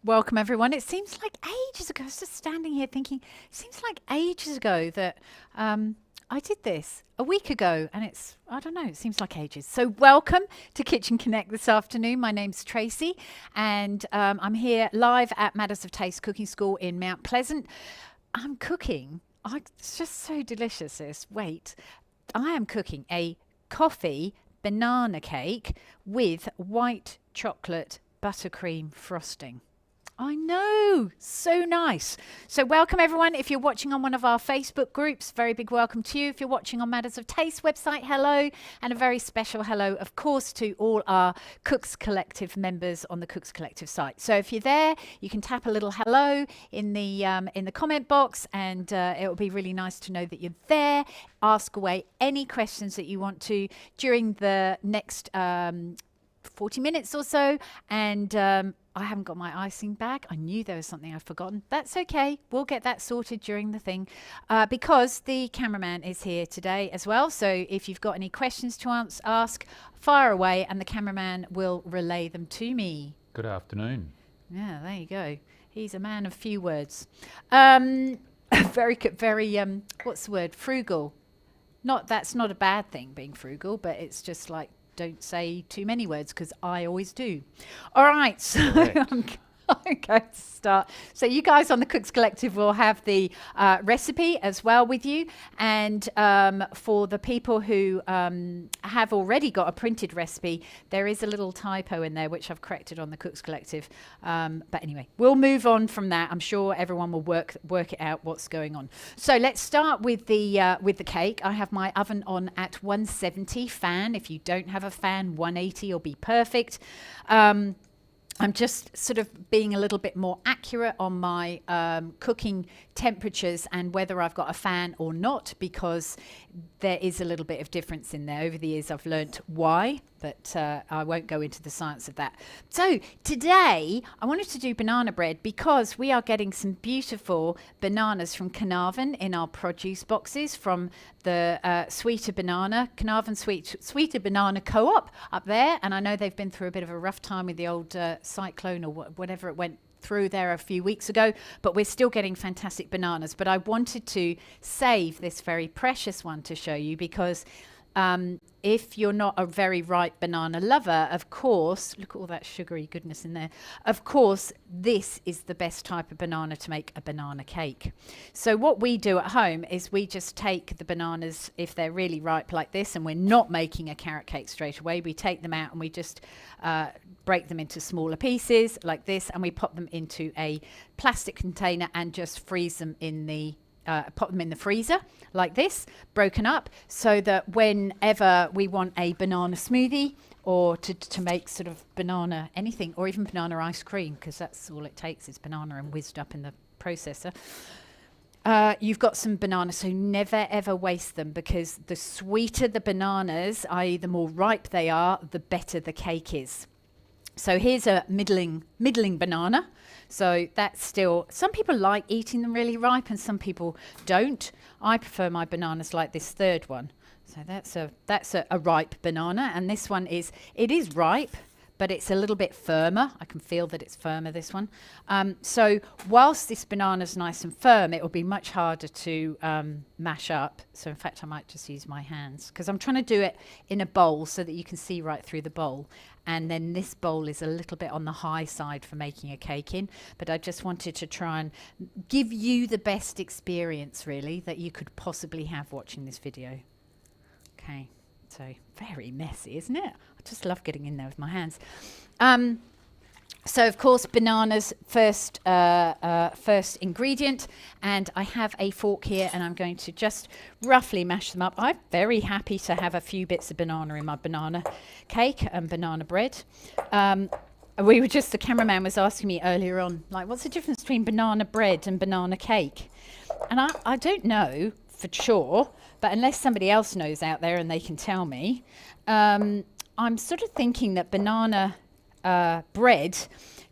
Welcome everyone. It seems like ages ago, I was just standing here thinking, it seems like ages ago that I did this a week ago, and I don't know, it seems like ages. So welcome to Kitchen Connect this afternoon. My name's Tracy, and I'm here live at Matters of Taste Cooking School in Mount Pleasant. I'm cooking, it's just so delicious this. Wait, I am cooking a coffee banana cake with white chocolate buttercream frosting. I know, so nice. So welcome everyone. If you're watching on one of our Facebook groups, very big welcome to you. If you're watching on Matters of Taste website, hello. And a very special hello, of course, to all our Cooks Collective members on the Cooks Collective site. So if you're there, you can tap a little hello in the comment box, and it will be really nice to know that you're there. Ask away any questions that you want to during the next 40 minutes or so, and I haven't got my icing bag. I knew there was something I'd forgotten. That's okay. We'll get that sorted during the thing because the cameraman is here today as well. So if you've got any questions to ask, fire away and the cameraman will relay them to me. Good afternoon. Yeah, there you go. He's a man of few words. Very, what's the word? Frugal. That's not a bad thing, being frugal, but it's just like, don't say too many words because I always do. All right, so I'm going to start. So you guys on the Cooks Collective will have the recipe as well with you. And for the people who have already got a printed recipe, there is a little typo in there, which I've corrected on the Cooks Collective. But anyway, we'll move on from that. I'm sure everyone will work it out what's going on. So let's start with the cake. I have my oven on at 170 fan. If you don't have a fan, 180 will be perfect. I'm just sort of being a little bit more accurate on my cooking temperatures and whether I've got a fan or not, because there is a little bit of difference in there. Over the years I've learnt why, but I won't go into the science of that. So today I wanted to do banana bread because we are getting some beautiful bananas from Carnarvon in our produce boxes from the Sweeter Banana, Carnarvon Sweeter Banana Co-op up there. And I know they've been through a bit of a rough time with the old cyclone or whatever it went through there a few weeks ago, but we're still getting fantastic bananas. But I wanted to save this very precious one to show you because if you're not a very ripe banana lover, of course, look at all that sugary goodness in there. Of course, this is the best type of banana to make a banana cake. So what we do at home is we just take the bananas, if they're really ripe like this, and we're not making a carrot cake straight away, we take them out and we just break them into smaller pieces like this, and we pop them into a plastic container and just freeze them in the pop them in the freezer like this, broken up, so that whenever we want a banana smoothie or to make sort of banana anything, or even banana ice cream, because that's all it takes is banana and whizzed up in the processor, you've got some bananas. So never ever waste them, because the sweeter the bananas, i.e. the more ripe they are, the better the cake is. So here's a middling banana. So that's still, some people like eating them really ripe and some people don't. I prefer my bananas like this third one. So that's a ripe banana, and this one is ripe, but it's a little bit firmer. I can feel that it's firmer, this one. So whilst this banana's nice and firm, it will be much harder to mash up. So in fact, I might just use my hands, because I'm trying to do it in a bowl so that you can see right through the bowl. And then this bowl is a little bit on the high side for making a cake in, but I just wanted to try and give you the best experience, really, that you could possibly have watching this video. Okay. So very messy, isn't it? I just love getting in there with my hands. So of course, bananas first ingredient, and I have a fork here, and I'm going to just roughly mash them up. I'm very happy to have a few bits of banana in my banana cake and banana bread. The cameraman was asking me earlier on, like, what's the difference between banana bread and banana cake? And I don't know for sure, but unless somebody else knows out there and they can tell me, I'm sort of thinking that banana bread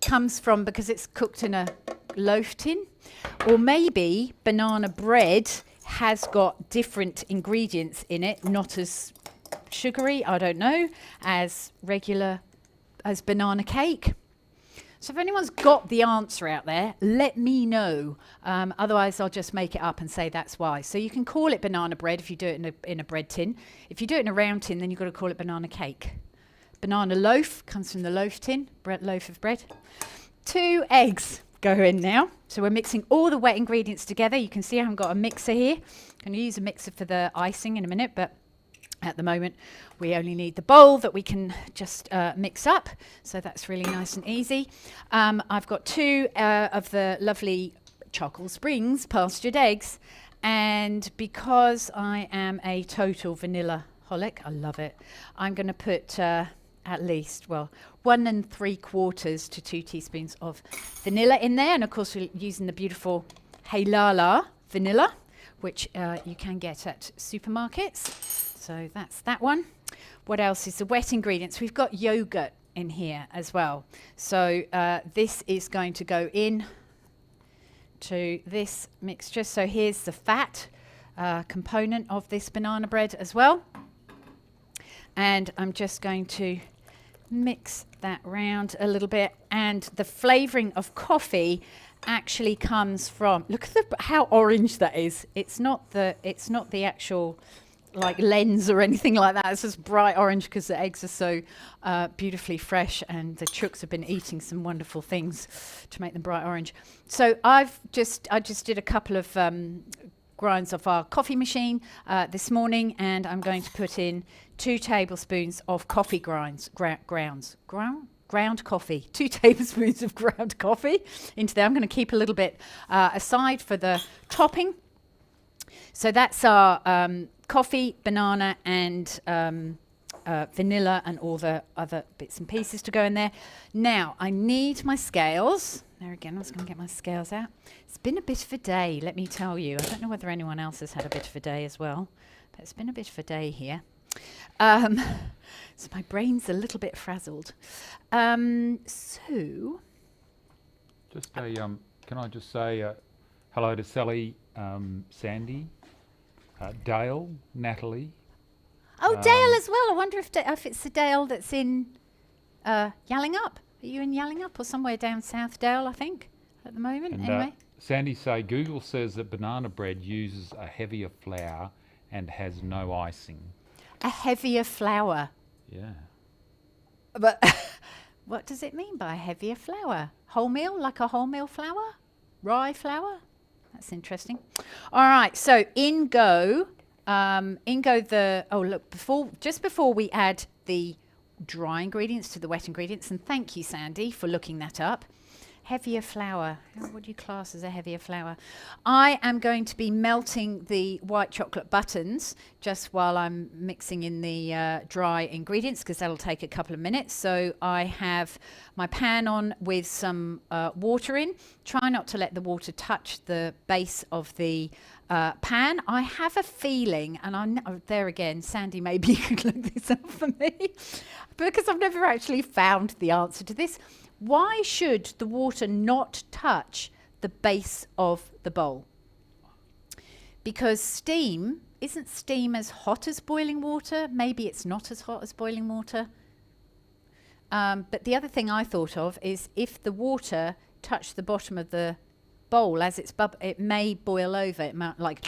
comes from, because it's cooked in a loaf tin, or maybe banana bread has got different ingredients in it, not as sugary, I don't know, as banana cake. So if anyone's got the answer out there, let me know. Otherwise, I'll just make it up and say that's why. So you can call it banana bread if you do it in a bread tin. If you do it in a round tin, then you've got to call it banana cake. Banana loaf comes from the loaf tin, loaf of bread. 2 eggs go in now. So we're mixing all the wet ingredients together. You can see I haven't got a mixer here. I'm going to use a mixer for the icing in a minute, but at the moment, we only need the bowl that we can just mix up. So that's really nice and easy. I've got 2 of the lovely Charcoal Springs pastured eggs. And because I am a total vanilla-holic, I love it, I'm going to put at least, 1 3/4 to 2 teaspoons of vanilla in there. And of course, we're using the beautiful Hey Lala vanilla, which you can get at supermarkets. So that's that one. What else is the wet ingredients? We've got yogurt in here as well. So this is going to go in to this mixture. So here's the fat component of this banana bread as well. And I'm just going to mix that round a little bit. And the flavouring of coffee actually comes from, look at how orange that is. It's not the actual like lens or anything like that. It's just bright orange because the eggs are so beautifully fresh, and the chooks have been eating some wonderful things to make them bright orange. So I just did a couple of grinds off our coffee machine this morning, and I'm going to put in 2 tablespoons of coffee ground coffee, 2 tablespoons of ground coffee into there. I'm going to keep a little bit aside for the topping. So that's our coffee, banana, and vanilla, and all the other bits and pieces to go in there. Now, I need my scales. There again, I was going to get my scales out. It's been a bit of a day, let me tell you. I don't know whether anyone else has had a bit of a day as well, but it's been a bit of a day here. So my brain's a little bit frazzled. So... Just can I just say hello to Sally, Sandy, Dale, Natalie. Oh, Dale as well. I wonder if it's the Dale that's in Yallingup. Are you in Yallingup or somewhere down south, Dale, I think, at the moment? And, anyway. Sandy say, Google says that banana bread uses a heavier flour and has no icing. A heavier flour? Yeah. But what does it mean by a heavier flour? Wholemeal, like a wholemeal flour? Rye flour? That's interesting. All right, so in go the, oh look, just before we add the dry ingredients to the wet ingredients, and thank you, Sandy, for looking that up. Heavier flour, what do you class as a heavier flour? I am going to be melting the white chocolate buttons just while I'm mixing in the dry ingredients, because that'll take a couple of minutes. So I have my pan on with some water in. Try not to let the water touch the base of the pan. I have a feeling, and I'm there again, Sandy, maybe you can look this up for me, because I've never actually found the answer to this. Why should the water not touch the base of the bowl? Because isn't steam as hot as boiling water? Maybe it's not as hot as boiling water. But the other thing I thought of is if the water touched the bottom of the bowl as it's it may boil over. It might like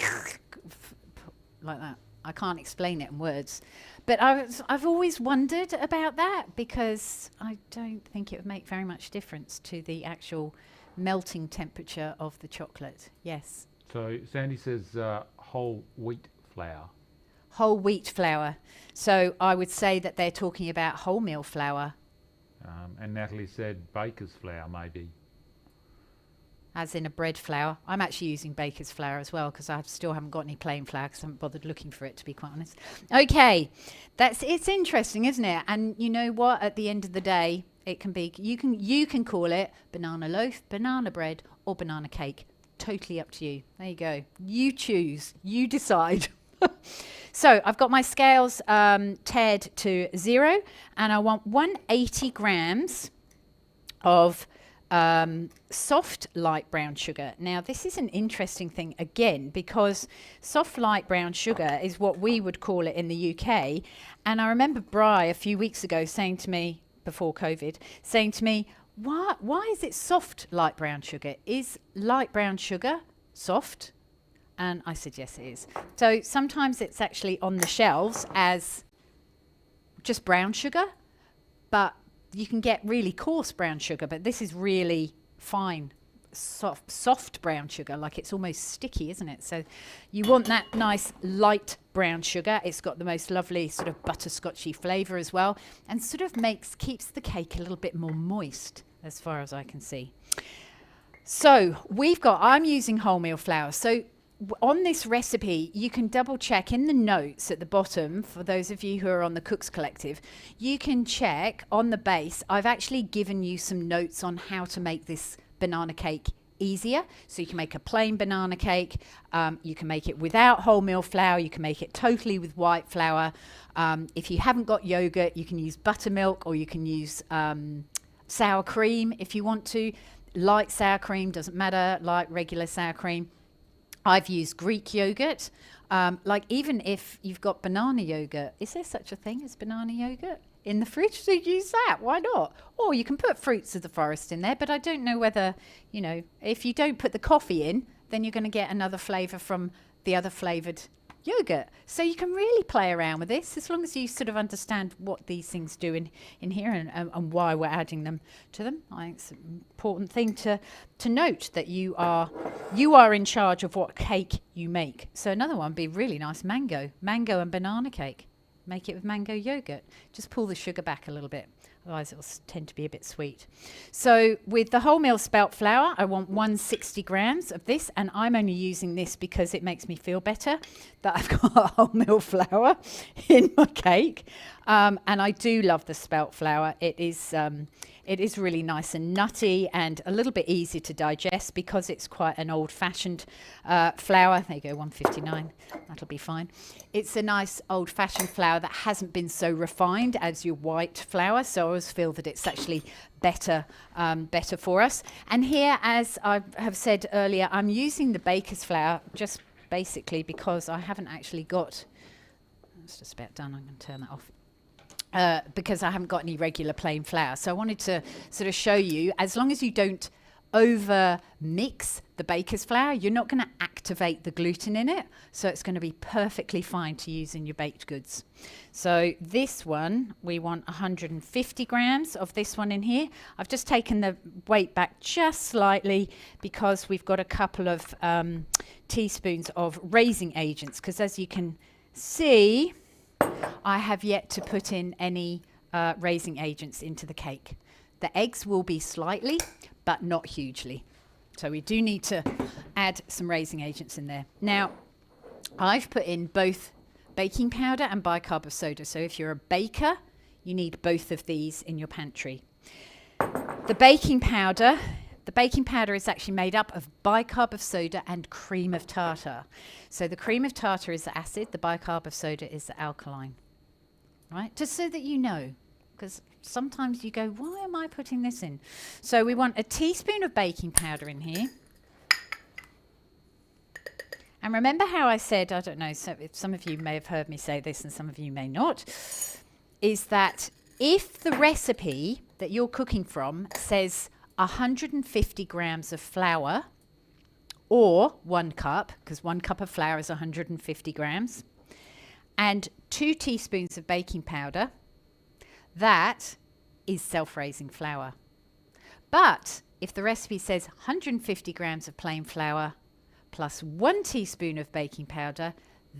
that. I can't explain it in words. But I've always wondered about that, because I don't think it would make very much difference to the actual melting temperature of the chocolate. Yes. So Sandy says whole wheat flour. Whole wheat flour. So I would say that they're talking about wholemeal flour. And Natalie said baker's flour, maybe. As in a bread flour. I'm actually using baker's flour as well, because I still haven't got any plain flour, because I haven't bothered looking for it, to be quite honest. Okay, it's interesting, isn't it? And you know what? At the end of the day, it can be you can call it banana loaf, banana bread, or banana cake. Totally up to you. There you go. You choose. You decide. So I've got my scales tared to 0, and I want 180 grams of soft light brown sugar. Now this is an interesting thing again, because soft light brown sugar is what we would call it in the UK. And I remember Bri a few weeks ago saying to me, before COVID, saying to me, Why is it soft light brown sugar? Is light brown sugar soft? And I said, yes, it is. So sometimes it's actually on the shelves as just brown sugar, but you can get really coarse brown sugar, but this is really fine, soft brown sugar, like it's almost sticky, isn't it? So you want that nice light brown sugar. It's got the most lovely sort of butterscotchy flavour as well, and sort of keeps the cake a little bit more moist as far as I can see. So I'm using wholemeal flour. So on this recipe, you can double check in the notes at the bottom. For those of you who are on the Cooks Collective, you can check on the base. I've actually given you some notes on how to make this banana cake easier. So you can make a plain banana cake. You can make it without wholemeal flour. You can make it totally with white flour. If you haven't got yogurt, you can use buttermilk, or you can use sour cream if you want to. Light sour cream, doesn't matter, like regular sour cream. I've used Greek yogurt. Like even if you've got banana yogurt, is there such a thing as banana yogurt in the fridge? So use that, why not? Or you can put fruits of the forest in there, but I don't know whether, you know, if you don't put the coffee in, then you're going to get another flavour from the other flavoured yogurt. So you can really play around with this as long as you sort of understand what these things do in here and why we're adding them to them. I think it's an important thing to note that you are in charge of what cake you make. So another one would be really nice mango and banana cake. Make it with mango yogurt. Just pull the sugar back a little bit. Otherwise it will tend to be a bit sweet. So with the wholemeal spelt flour, I want 160 grams of this, and I'm only using this because it makes me feel better that I've got wholemeal flour in my cake. And I do love the spelt flour. It is really nice and nutty and a little bit easy to digest because it's quite an old-fashioned flour. There you go, 159. That'll be fine. It's a nice old-fashioned flour that hasn't been so refined as your white flour, so I always feel that it's actually better for us. And here, as I have said earlier, I'm using the baker's flour just basically because I haven't actually got... It's just about done. I'm going to turn that off. Because I haven't got any regular plain flour. So I wanted to sort of show you, as long as you don't over mix the baker's flour, you're not going to activate the gluten in it. So it's going to be perfectly fine to use in your baked goods. So this one, we want 150 grams of this one in here. I've just taken the weight back just slightly because we've got a couple of teaspoons of raising agents, because as you can see, I have yet to put in any raising agents into the cake. The eggs will be slightly, but not hugely. So we do need to add some raising agents in there. Now, I've put in both baking powder and bicarb of soda. So if you're a baker, you need both of these in your pantry. The baking powder is actually made up of bicarb of soda and cream of tartar. So the cream of tartar is the acid, the bicarb of soda is the alkaline. Right? Just so that you know, because sometimes you go, why am I putting this in? So we want a teaspoon of baking powder in here. And remember how I said, I don't know, so if some of you may have heard me say this and some of you may not, is that if the recipe that you're cooking from says 150 grams of flour, or 1 cup, because 1 cup of flour is 150 grams, and 2 teaspoons of baking powder, that is self-raising flour. But if the recipe says 150 grams of plain flour plus 1 teaspoon of baking powder,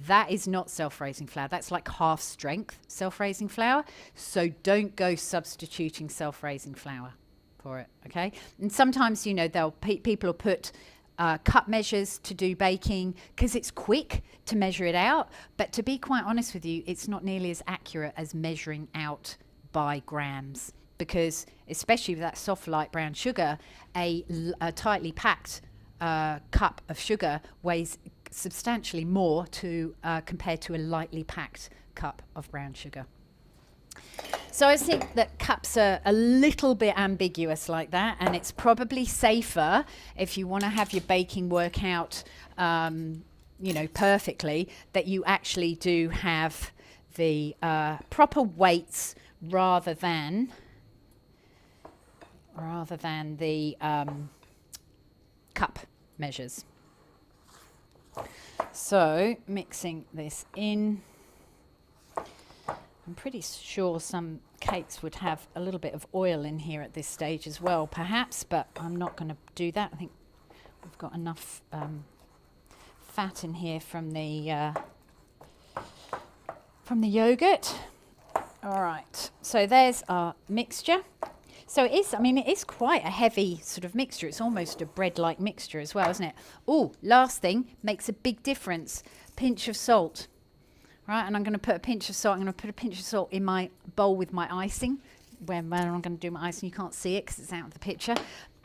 that is not self-raising flour. That's like half strength self-raising flour. So don't go substituting self-raising flour for it, okay? And sometimes, you know, people will put cup measures to do baking because it's quick to measure it out. But to be quite honest with you, it's not nearly as accurate as measuring out by grams, because especially with that soft light brown sugar, a tightly packed cup of sugar weighs substantially more compared to a lightly packed cup of brown sugar. So I think that cups are a little bit ambiguous like that, and it's probably safer if you want to have your baking work out, you know, perfectly, that you actually do have the proper weights rather than, rather than the cup measures. So mixing this in. I'm pretty sure some cakes would have a little bit of oil in here at this stage as well, perhaps, but I'm not going to do that. I think we've got enough fat in here from the yogurt. All right, so there's our mixture. So it is, I mean, it is quite a heavy sort of mixture. It's almost a bread-like mixture as well, isn't it? Oh, last thing, makes a big difference. Pinch of salt. Right, and I'm going to put a pinch of salt. I'm going to put a pinch of salt in my bowl with my icing. When I'm going to do my icing, you can't see it because it's out of the picture.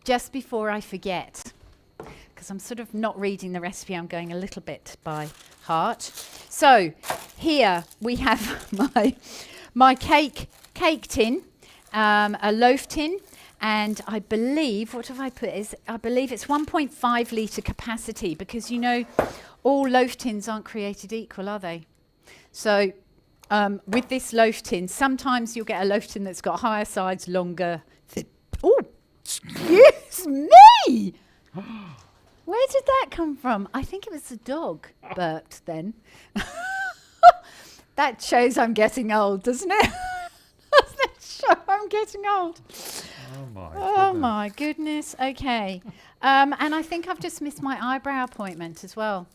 Just before I forget, because I'm sort of not reading the recipe, I'm going a little bit by heart. So here we have my cake tin, a loaf tin, and I believe, what have I put? I believe it's 1.5 litre capacity, because you know all loaf tins aren't created equal, are they? So with this loaf tin, sometimes you'll get a loaf tin that's got higher sides, longer. Oh, excuse me! Where did that come from? I think it was the dog burped then. That shows I'm getting old, doesn't it? Doesn't it show I'm getting old? Oh my goodness. Okay. And I think I've just missed my eyebrow appointment as well.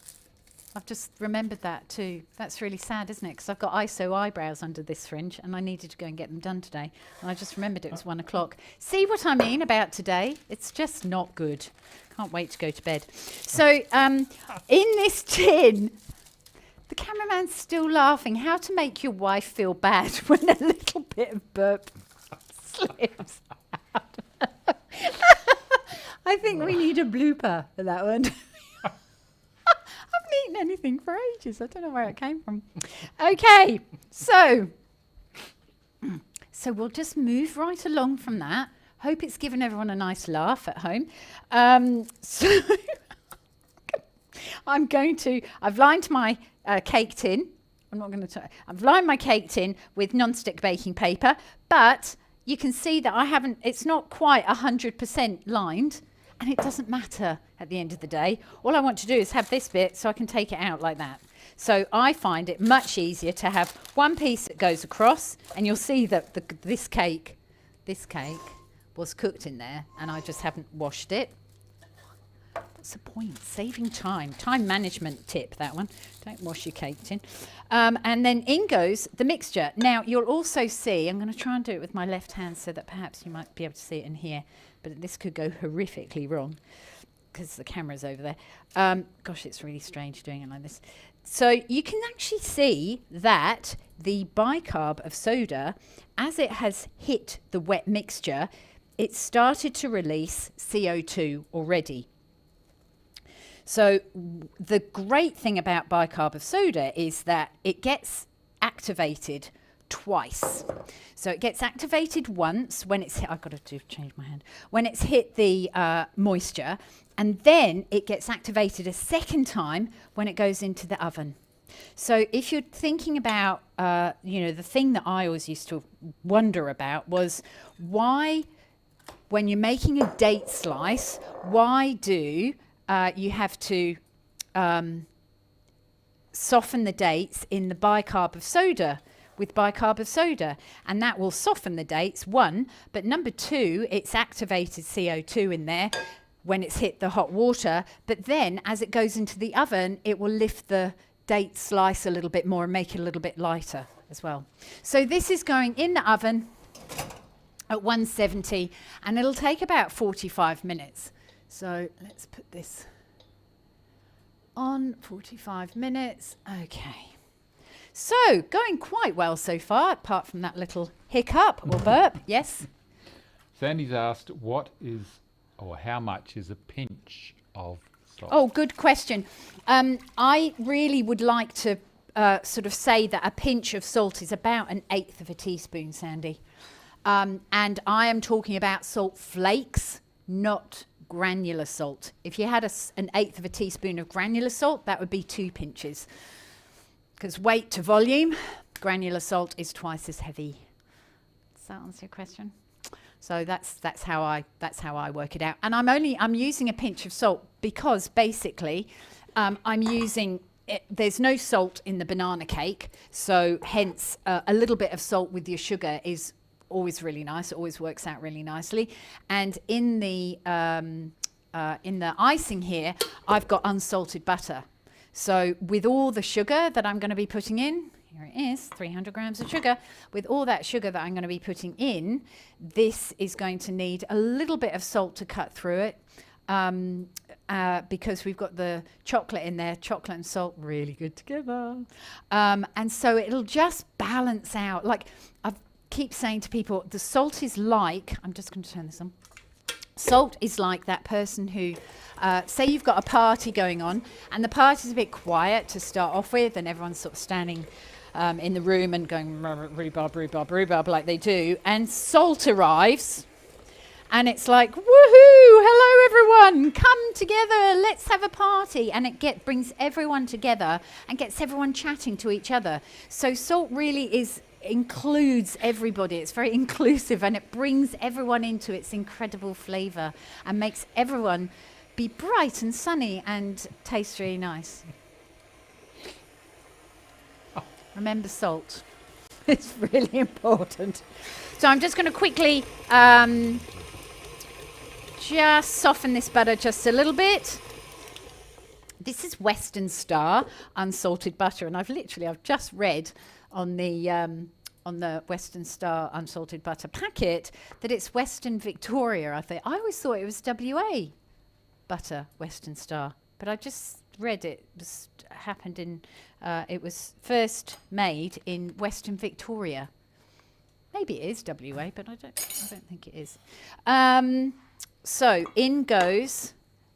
I've just remembered that too. That's really sad, isn't it? Because I've got ISO eyebrows under this fringe and I needed to go and get them done today. And I just remembered it was 1 o'clock. See what I mean about today? It's just not good. Can't wait to go to bed. So in this tin, the cameraman's still laughing. How to make your wife feel bad when a little bit of burp slips out. I think we need a blooper for that one. Eaten anything for ages. I don't know where it came from. Okay, so we'll just move right along from that. Hope it's given everyone a nice laugh at home. So I've lined my cake tin. I've lined my cake tin with non-stick baking paper, but you can see that it's not quite 100% lined. And it doesn't matter at the end of the day. All I want to do is have this bit so I can take it out like that. So I find it much easier to have one piece that goes across, and you'll see that this cake was cooked in there, and I just haven't washed it. What's the point? Saving time. Time management tip, that one. Don't wash your cake tin. And then in goes the mixture. Now, you'll also see, I'm going to try and do it with my left hand so that perhaps you might be able to see it in here. But this could go horrifically wrong because the camera's over there. Gosh, it's really strange doing it like this. So you can actually see that the bicarb of soda, as it has hit the wet mixture, it started to release CO2 already. So the great thing about bicarb of soda is that it gets activated twice. So it gets activated once when it's hit, I've got to change my hand, when it's hit the moisture, and then it gets activated a second time when it goes into the oven. So if you're thinking about, the thing that I always used to wonder about was why, when you're making a date slice, why do you have to soften the dates in the bicarb of soda? With bicarb of soda, and that will soften the dates, one, but number two, it's activated CO2 in there when it's hit the hot water, but then as it goes into the oven, it will lift the date slice a little bit more and make it a little bit lighter as well. So this is going in the oven at 170, and it'll take about 45 minutes. So let's put this on 45 minutes. Okay. So, going quite well so far, apart from that little hiccup or burp. Yes? Sandy's asked, what is, or how much is a pinch of salt? Oh, good question. I really would like to sort of say that a pinch of salt is about 1/8 of a teaspoon, Sandy. And I am talking about salt flakes, not granular salt. If you had 1/8 of a teaspoon of granular salt, that would be 2 pinches. Because weight to volume, granular salt is twice as heavy. Does that answer your question? So that's how I work it out. And I'm using a pinch of salt because basically I'm using it, there's no salt in the banana cake, so hence a little bit of salt with your sugar is always really nice. It always works out really nicely. And in the icing here, I've got unsalted butter. So with all the sugar that I'm going to be putting in, here it is, 300 grams of sugar. With all that sugar that I'm going to be putting in, this is going to need a little bit of salt to cut through it. Because we've got the chocolate in there, chocolate and salt really good together. And so it'll just balance out. Like I keep saying to people, the salt is like, I'm just going to turn this on. Salt is like that person who, say you've got a party going on and the party's a bit quiet to start off with and everyone's sort of standing in the room and going rhubarb, rhubarb, rhubarb like they do. And salt arrives. And it's like, woohoo, hello everyone, come together, let's have a party. And it brings everyone together and gets everyone chatting to each other. So salt really includes everybody. It's very inclusive and it brings everyone into its incredible flavour and makes everyone be bright and sunny and taste really nice. Remember salt. It's really important. So I'm just going to quickly just soften this butter just a little bit. This is Western Star unsalted butter, and I've just read on the Western Star unsalted butter packet that it's Western Victoria. I always thought it was WA butter, Western Star, but I just read it was first made in Western Victoria. Maybe it is WA, but I don't think it is. So in goes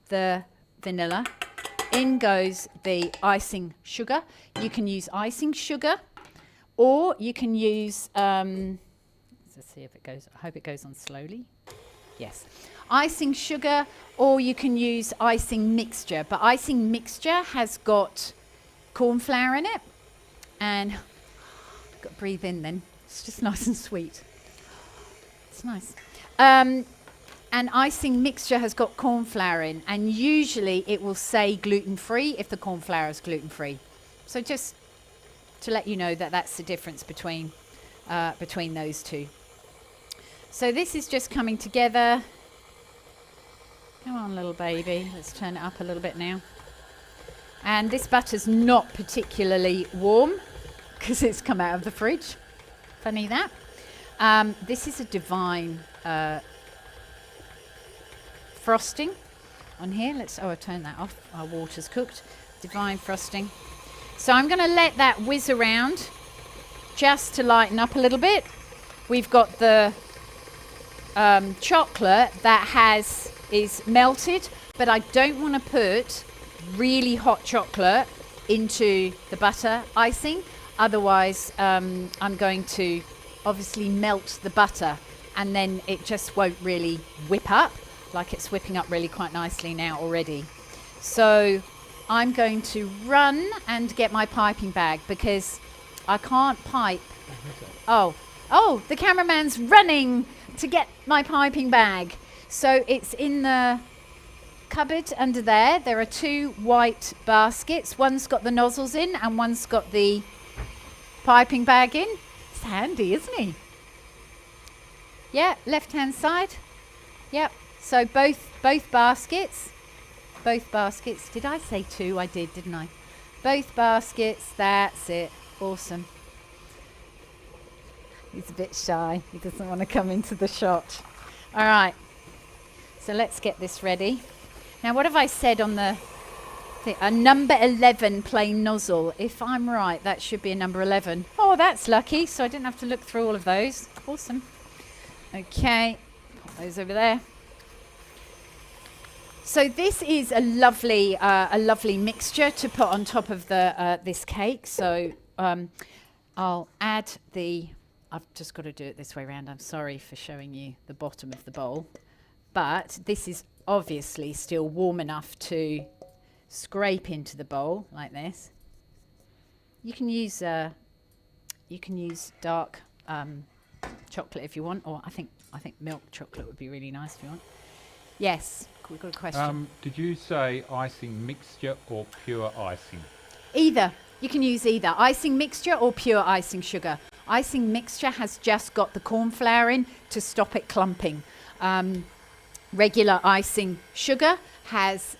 the vanilla, in goes the icing sugar. You can use icing sugar or you can use, let's see if it goes, I hope it goes on slowly. Yes. Icing sugar or you can use icing mixture, but icing mixture has got corn flour in it and I've got to breathe in then. It's just nice and sweet. It's nice. And icing mixture has got corn flour in, and usually it will say gluten-free if the corn flour is gluten-free. So just to let you know that that's the difference between those two. So this is just coming together. Come on, little baby. Let's turn it up a little bit now. And this butter's not particularly warm because it's come out of the fridge. Funny that. This is a divine frosting on here. I'll turn that off. Our water's cooked. Divine frosting. So I'm going to let that whiz around just to lighten up a little bit. We've got the chocolate that is melted, but I don't want to put really hot chocolate into the butter icing. Otherwise, I'm going to obviously melt the butter and then it just won't really whip up like it's whipping up really quite nicely now already. So I'm going to run and get my piping bag because I can't pipe. Oh, the cameraman's running to get my piping bag. So it's in the cupboard under there. There are two white baskets. One's got the nozzles in and one's got the piping bag in. It's handy, isn't he? Yeah, left hand side. Yep. So both baskets. Did I say two? I did, didn't I? Both baskets. That's it. Awesome. He's a bit shy. He doesn't want to come into the shot. All right. So let's get this ready. Now, what have I said on the thing? A number 11 plain nozzle. If I'm right, that should be a number 11. Oh, that's lucky. So I didn't have to look through all of those. Awesome. Okay. Put those over there. So this is a lovely mixture to put on top of this cake. So I'll add I've just got to do it this way around. I'm sorry for showing you the bottom of the bowl, but this is obviously still warm enough to scrape into the bowl like this. You can use dark chocolate if you want, or I think milk chocolate would be really nice if you want. Yes, we've got a question. Did you say icing mixture or pure icing? Either. You can use either icing mixture or pure icing sugar. Icing mixture has just got the corn flour in to stop it clumping. Regular icing sugar has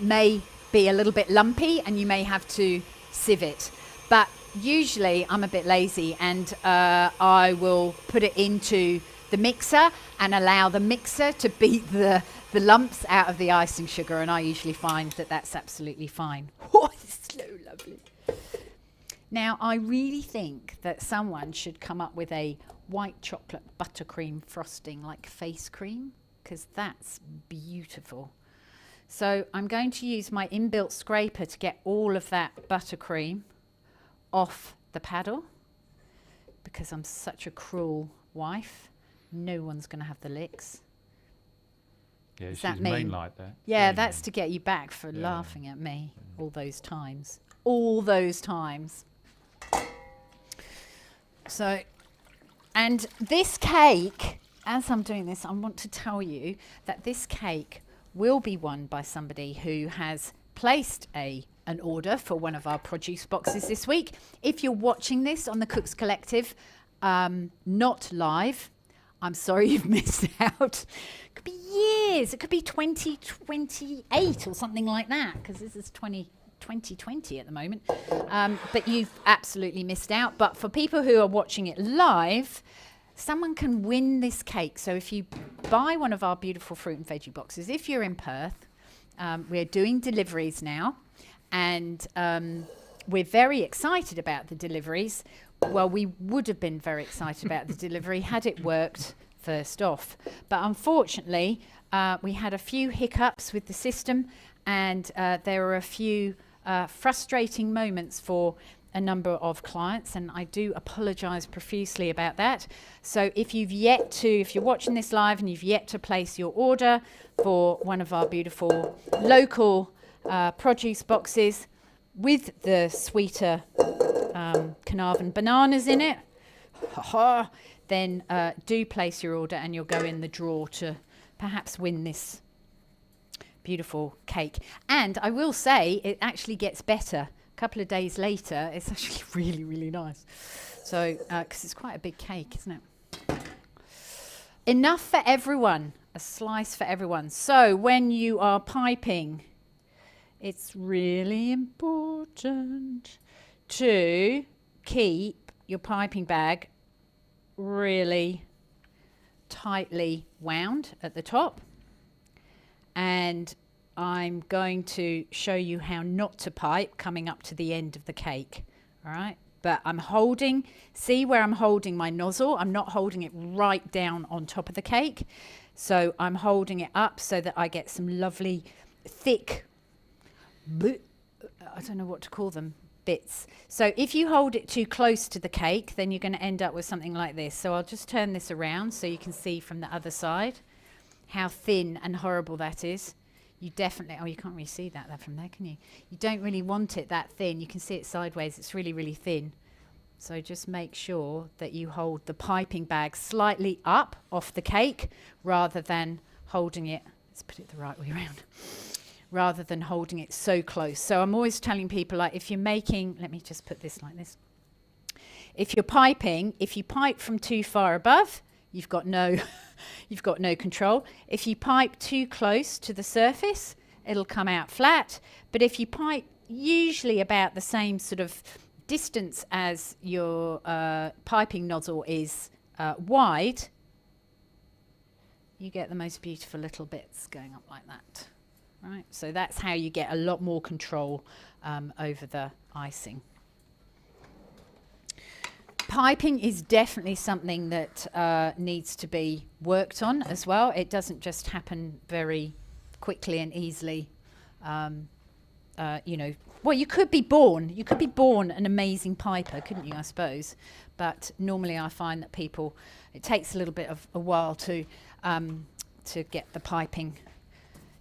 may be a little bit lumpy and you may have to sieve it. But usually I'm a bit lazy and I will put it into the mixer and allow the mixer to beat the lumps out of the icing sugar, and I usually find that that's absolutely fine. Oh, it's so lovely. Now, I really think that someone should come up with a white chocolate buttercream frosting like face cream, because that's beautiful. So I'm going to use my inbuilt scraper to get all of that buttercream off the paddle, because I'm such a cruel wife. No one's going to have the licks. Yeah, Does she's that mean mean like that. Yeah, Very that's mean. to get you back for Yeah. laughing at me all those times. All those times. So, and this cake, as I'm doing this, I want to tell you that this cake will be won by somebody who has placed an order for one of our produce boxes this week. If you're watching this on the Cooks Collective, not live, I'm sorry you've missed out. It could be years. It could be 2028 or something like that, because this is 2020 at the moment. But you've absolutely missed out. But for people who are watching it live, someone can win this cake. So if you buy one of our beautiful fruit and veggie boxes, if you're in Perth, we're doing deliveries now. And we're very excited about the deliveries. Well, we would have been very excited about the delivery had it worked first off. But unfortunately, we had a few hiccups with the system, and there were a few frustrating moments for a number of clients, and I do apologise profusely about that. So if you're watching this live and you've yet to place your order for one of our beautiful local produce boxes with the sweeter Carnarvon bananas in it, then do place your order and you'll go in the draw to perhaps win this beautiful cake. And I will say it actually gets better. A couple of days later, it's actually really, really nice. So, because it's quite a big cake, isn't it? Enough for everyone, a slice for everyone. So when you are piping, it's really important to keep your piping bag really tightly wound at the top. And I'm going to show you how not to pipe coming up to the end of the cake. All right. But I'm holding, see where I'm holding my nozzle? I'm not holding it right down on top of the cake. So I'm holding it up so that I get some lovely thick, I don't know what to call them, bits. So if you hold it too close to the cake, then you're going to end up with something like this. So I'll just turn this around so you can see from the other side how thin and horrible that is. You definitely, oh, you can't really see that from there, can you? You don't really want it that thin. You can see it sideways. It's really, really thin. So just make sure that you hold the piping bag slightly up off the cake rather than holding it, let's put it the right way around, rather than holding it so close. So I'm always telling people, like, if you're making, let me just put this like this. If you're piping, if you pipe from too far above, you've got no you've got no control. If you pipe too close to the surface, it'll come out flat. But if you pipe usually about the same sort of distance as your piping nozzle is wide, you get the most beautiful little bits going up like that. Right? So that's how you get a lot more control over the icing. Piping is definitely something that needs to be worked on as well. It doesn't just happen very quickly and easily. You know, well, you could be born an amazing piper, couldn't you, I suppose? But normally I find that people, it takes a little bit of a while to get the piping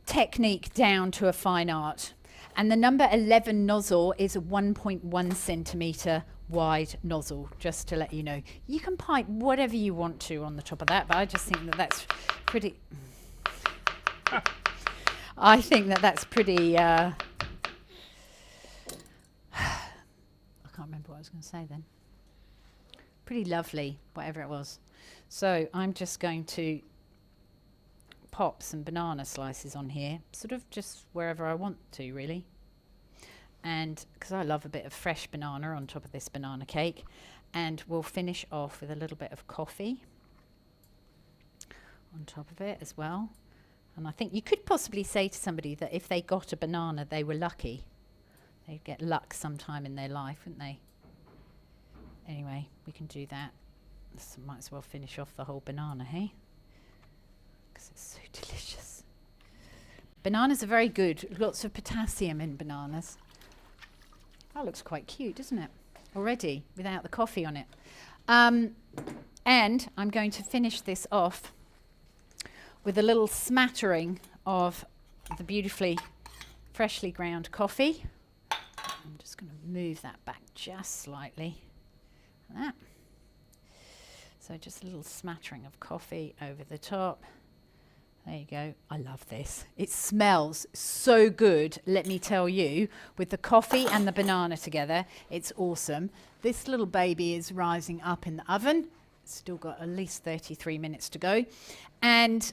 technique down to a fine art. And the number 11 nozzle is a 1.1 centimetre wide nozzle, just to let you know. You can pipe whatever you want to on the top of that, but I just think that that's pretty... I think that that's pretty... I can't remember what I was going to say then. Pretty lovely, whatever it was. So I'm just going to pop some banana slices on here, sort of just wherever I want to, really. And because I love a bit of fresh banana on top of this banana cake. And we'll finish off with a little bit of coffee on top of it as well. And I think you could possibly say to somebody that if they got a banana, they were lucky. They'd get luck sometime in their life, wouldn't they? Anyway, we can do that. So might as well finish off the whole banana, hey? Because it's so delicious. Bananas are very good. Lots of potassium in bananas. That looks quite cute, doesn't it? Already, without the coffee on it. And I'm going to finish this off with a little smattering of the beautifully freshly ground coffee. I'm just going to move that back just slightly. Like that. So just a little smattering of coffee over the top. There you go. I love this. It smells so good, let me tell you, with the coffee and the banana together. It's awesome. This little baby is rising up in the oven. Still got at least 33 minutes to go. And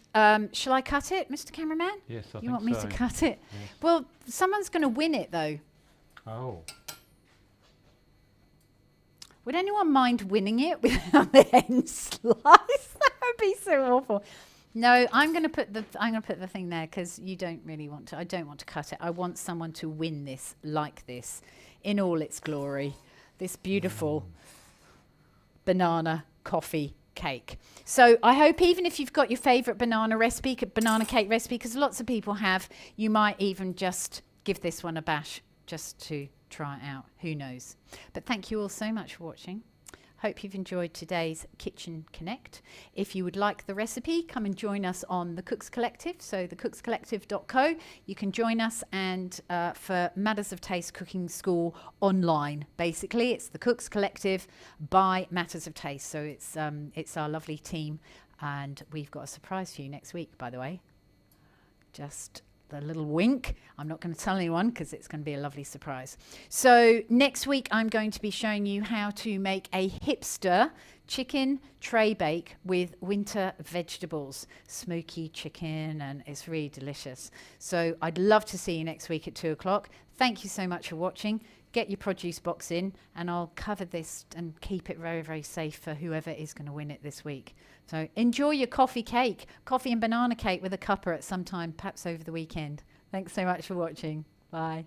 shall I cut it, Mr. Cameraman? Yes, I think so. You want me to cut it? Yes. Well, someone's going to win it, though. Oh. Would anyone mind winning it without the end slice? That would be so awful. No, I'm going to put the thing there because you don't really want to. I don't want to cut it. I want someone to win this like this, in all its glory. This beautiful banana coffee cake. So I hope even if you've got your favourite banana cake recipe, because lots of people have, you might even just give this one a bash just to try it out. Who knows? But thank you all so much for watching. Hope you've enjoyed today's Kitchen Connect. If you would like the recipe, come and join us on the Cooks Collective. So thecookscollective.co. You can join us and for Matters of Taste Cooking School online. Basically, it's the Cooks Collective by Matters of Taste. So it's our lovely team, and we've got a surprise for you next week, by the way. Just a little wink. I'm not going to tell anyone because it's going to be a lovely surprise. So next week I'm going to be showing you how to make a hipster chicken tray bake with winter vegetables, smoky chicken, and it's really delicious. So I'd love to see you next week at 2 o'clock. Thank you so much for watching. Get your produce box in and I'll cover this and keep it very, very safe for whoever is going to win it this week. So enjoy your coffee and banana cake with a cuppa at some time, perhaps over the weekend. Thanks so much for watching. Bye.